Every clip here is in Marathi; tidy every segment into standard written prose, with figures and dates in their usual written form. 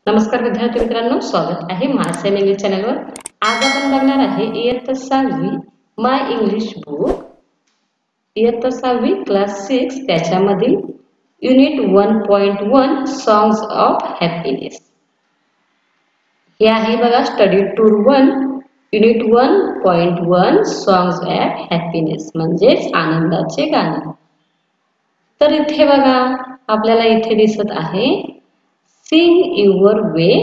नमस्कार विद्यार्थी मित्रांनो, स्वागत आहे महासेन इंग्लिश चॅनलवर। आज आपण बघणार आहे इयत्ता 6वी माय इंग्लिश बुक, इयत्ता 6वी क्लास 6 त्याच्यामधील युनिट 1.1 सॉंग्स ऑफ हॅपीनेस। हे आहे बघा study tour 1 unit 1.1 songs of happiness म्हणजे आनंदाचे गाणे। तर इथे बघा आपल्याला इथे दिसत आहे सिंग युअर वे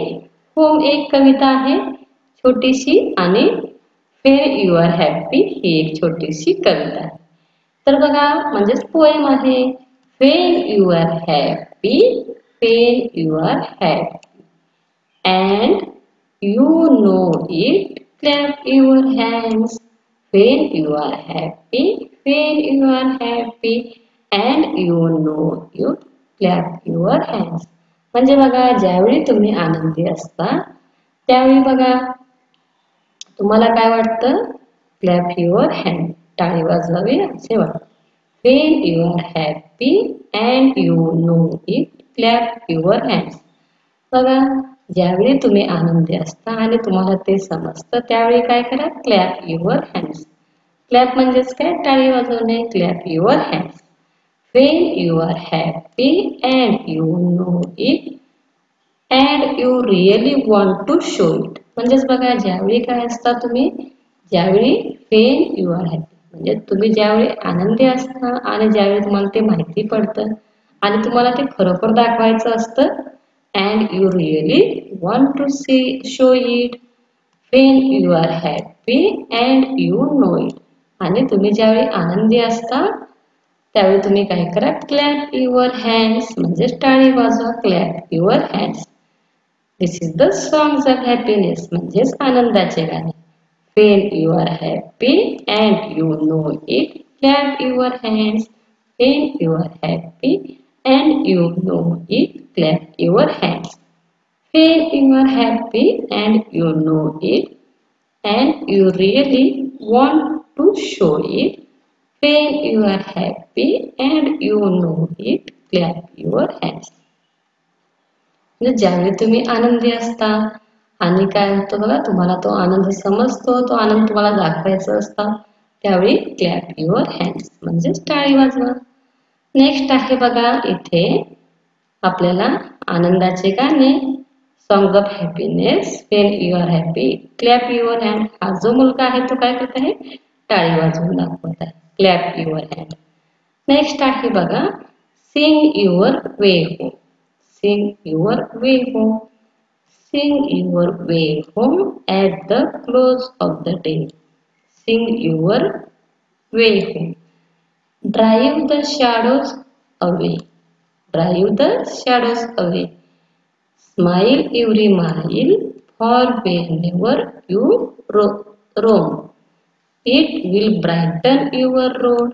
होम एक कविता आहे छोटीशी आणि फेर यू आर हॅपी ही एक छोटीशी कविता आहे। तर बघा म्हणजे पोएम आहे for you are happy, for you are happy and you know it clap your hands, for you are happy, for you are happy and you know you clap your hands. म्हणजे बघा ज्यावेळी तुम्ही आनंदी असता त्यावेळी बघा तुम्हाला काय वाटतं, क्लॅप युअर हँड, टाळी वाजवावी असे वाटतं। When you are happy and you know it clap your hands. बघा ज्यावेळी तुम्ही आनंदी असता आणि तुम्हाला ते समजतं त्यावेळी काय करा, क्लॅप युअर हँड्स। क्लॅप म्हणजेच काय, टाळी वाजवणे, clap your hands. When you are happy and you know it and you really want to show it म्हणजेच बघा ज्यावेळी काय असता तुम्ही, ज्यावेळी when you are happy म्हणजे तुम्ही ज्यावेळी आनंदी असता आणि ज्यावेळी तुम्हाला ते माहिती पडतं आणि तुम्हाला ते खरोखर दाखवायचं असतं and you really want to show it when you are happy and you know it आणि तुम्ही ज्यावेळी आनंदी असता त्यावेळी तुम्ही काय करा, क्लॅप युअर हँड्स म्हणजे टाळी वाजवा, clap your hands. This is the songs of happiness म्हणजेच आनंदाचे गाणे। When you are happy and you know it clap your hands, when you are happy and you know it clap your hands, when you are happy and you know it and you really want to show it when you are happy and you know it clap your hands। म्हणजे ज्यावेळी तुम्ही आनंदी असता आणि काय होतं बघा तुम्हाला तो आनंद समजतो, तो आनंद तुम्हाला दाखवायचा असता त्यावेळी क्लॅप युअर हँड्स म्हणजे टाळी वाजवा। नेक्स्ट आहे बघा इथे आपल्याला आनंदाचे गाणे songs of happiness when you are happy clap your hand. हा जो मुलगा आहे तो काय करत आहे, टाळी वाजवून दाखवत आहे, क्लॅप युअर हँड। नेक्स्ट आहे बघा sing your way home, sing your way home, sing your way home at the close of the day, sing your way home, drive the shadows away, drive the shadows away, smile every mile for whenever you roam, it will brighten your road,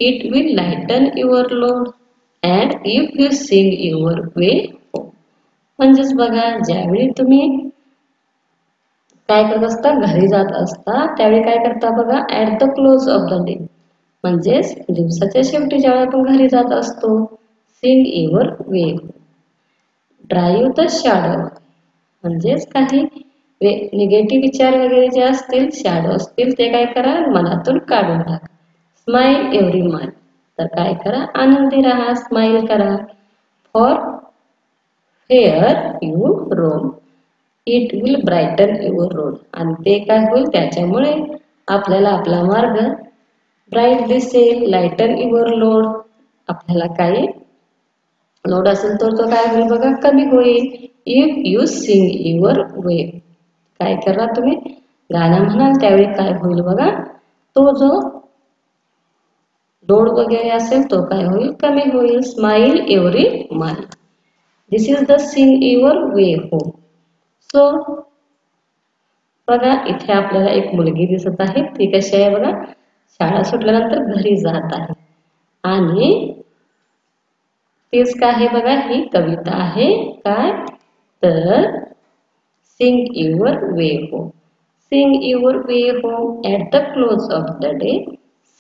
it will lighten your load and if you sing your way home। म्हणजेच बघा ज्यावेळी तुम्ही काय करत असता, घरी जात असता त्यावेळी काय करता बघा, at the close of the day म्हणजेच दिवसाच्या शेवटी ज्यावेळी आपण घरी जात असतो, sing your way, drive the shadow म्हणजेच काही निगेटिव्ह विचार वगैरे जे असतील, शॅडो असतील ते काय करा मनातून काढून टाका। स्माईल एव्हरी माईल तर काय करा आनंदी राहा, स्माईल करा। For fair you roam, it will brighten your road आणि ते काय होईल त्याच्यामुळे आपल्याला आपला मार्ग ब्राईट दिसेल, लाईटन युअर लोड आपल्याला काही लोड असेल तर तो काय होईल बघा कमी होईल। इफ यू सिंग युअर वे काय करा तुम्ही गाणं म्हणाल त्यावेळी काय होईल बघा, तो जो लोड वगैरे असेल तो काय होईल कमी होईल। Smile every mile, this is the sing your way home. So बघा इथे आपल्याला एक मुलगी दिसत आहे, ती कशी आहे बघा, शाळा सुटल्यानंतर घरी जात आहे आणि तेच काय आहे बघा ही कविता आहे काय, तर sing your way home, sing your way home at the close of the day,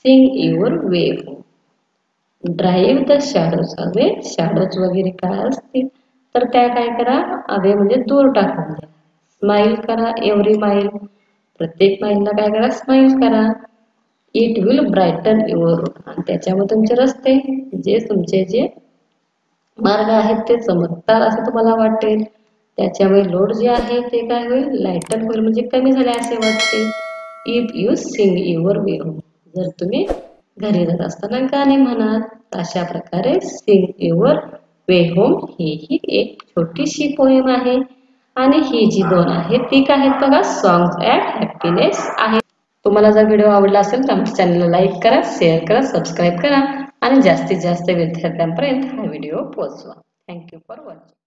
sing your way home, drive the shadows away, shadows वगैरे काय असतील तर त्या काय करा, अवे म्हणजे दूर टाकून द्या. स्माइल करा, एव्हरी माइल, प्रत्येक माइलला काय करा, स्माइल करा. It will brighten your road, आणि त्याच्यामध्ये तुमचे रस्ते, जे तुमचे जे मार्ग आहेत ते चमकतात असे तुम्हाला वाटेल. त्याच्यामुळे लोड जे आहे ते काय होईल, लाईटन होईल, म्हणजे कमी झाले असे वाटते. If you sing your way home, जर तुम्ही घरी जात असताना गाणे म्हणाल, अशा प्रकारे सिंग युअर वे होम ही एक छोटीशी पोएम आहे. आणि ही जी दोन आहेत ती काय आहेत बघा, सॉंग्स ॲट हॅपीनेस आहे. तुम्हाला जर व्हिडिओ आवडला असेल तर आमच्या चॅनलला लाईक करा, शेअर करा, सबस्क्राईब करा आणि जास्तीत जास्त विद्यार्थ्यांपर्यंत हा व्हिडिओ पोहोचवा. Thank you for watching.